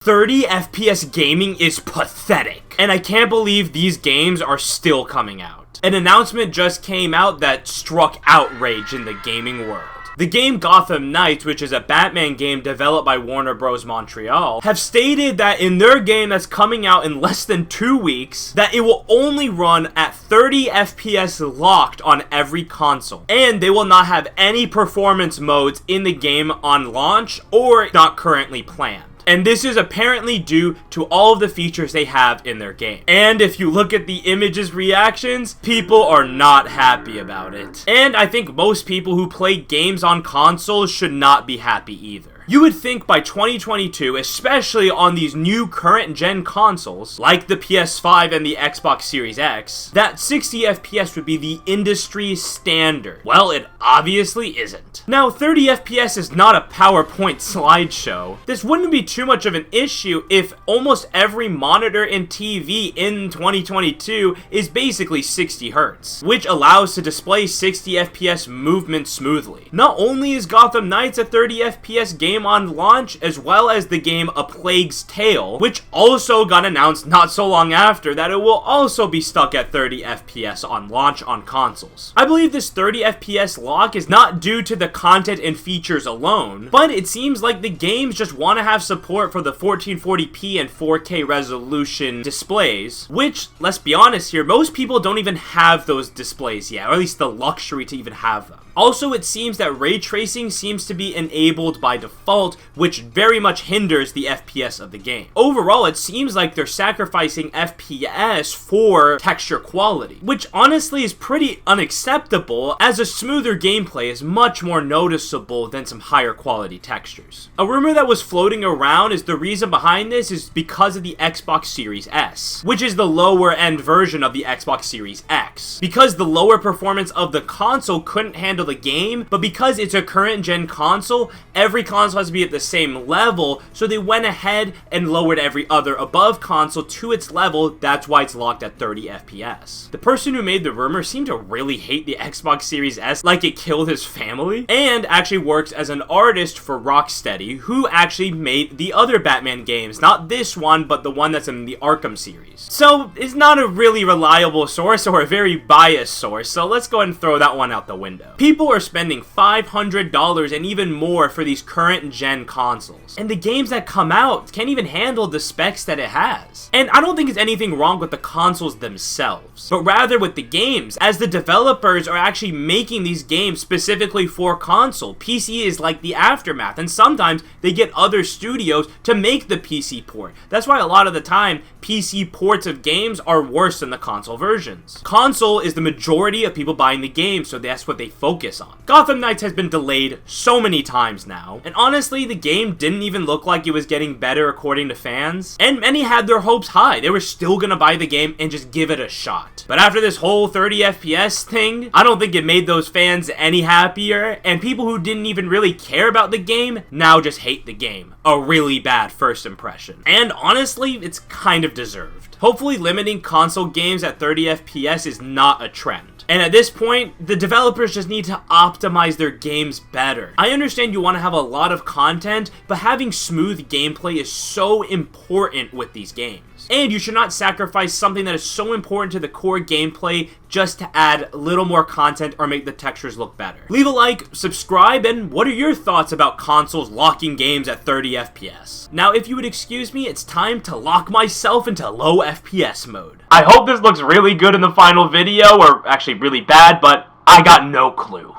30 FPS gaming is pathetic, and I can't believe these games are still coming out. An announcement just came out that struck outrage in the gaming world. The game Gotham Knights, which is a Batman game developed by Warner Bros. Montreal, have stated that in their game that's coming out in less than 2 weeks, that it will only run at 30 FPS locked on every console, and they will not have any performance modes in the game on launch or not currently planned. And this is apparently due to all of the features they have in their game. And if you look at the images reactions, people are not happy about it. And I think most people who play games on consoles should not be happy either. You would think by 2022, especially on these new current-gen consoles, like the PS5 and the Xbox Series X, that 60 FPS would be the industry standard. Well, it obviously isn't. Now, 30 FPS is not a PowerPoint slideshow. This wouldn't be too much of an issue if almost every monitor and TV in 2022 is basically 60 Hz, which allows to display 60 FPS movement smoothly. Not only is Gotham Knights a 30 FPS game on launch, as well as the game A Plague's Tale, which also got announced not so long after that it will also be stuck at 30 FPS on launch on consoles. I believe this 30 FPS lock is not due to the content and features alone, but it seems like the games just want to have support for the 1440p and 4K resolution displays, which, let's be honest here, most people don't even have those displays yet, or at least the luxury to even have them. Also, it seems that ray tracing seems to be enabled by default, which very much hinders the FPS of the game. Overall, it seems like they're sacrificing FPS for texture quality, which honestly is pretty unacceptable, as a smoother gameplay is much more noticeable than some higher quality textures. A rumor that was floating around is the reason behind this is because of the Xbox Series S, which is the lower end version of the Xbox Series X. Because the lower performance of the console couldn't handle the game, but because it's a current gen console, every console has to be at the same level, so they went ahead and lowered every other above console to its level. That's why it's locked at 30 FPS. The person who made the rumor seemed to really hate the Xbox Series S like it killed his family, and actually works as an artist for Rocksteady, who actually made the other Batman games, not this one, but the one that's in the Arkham series. So it's not a really reliable source or a very biased source, so let's go ahead and throw that one out the window. People are spending $500 and even more for these current gen consoles, and the games that come out can't even handle the specs that it has. And I don't think it's anything wrong with the consoles themselves, but rather with the games, as the developers are actually making these games specifically for console. PC is like the aftermath, and sometimes they get other studios to make the PC port. That's why a lot of the time PC ports of games are worse than the console versions. Console is the majority of people buying the game, so that's what they focus on. Gotham Knights has been delayed so many times now, and honestly, the game didn't even look like it was getting better according to fans, and many had their hopes high. They were still gonna buy the game and just give it a shot. But after this whole 30 FPS thing, I don't think it made those fans any happier, and people who didn't even really care about the game now just hate the game. A really bad first impression. And honestly, it's kind of deserved. Hopefully limiting console games at 30 FPS is not a trend. And at this point, the developers just need to optimize their games better. I understand you want to have a lot of content, but having smooth gameplay is so important with these games. And you should not sacrifice something that is so important to the core gameplay just to add a little more content or make the textures look better. Leave a like, subscribe, and what are your thoughts about consoles locking games at 30 FPS? Now, if you would excuse me, it's time to lock myself into low FPS mode. I hope this looks really good in the final video, or actually really bad, but I got no clue.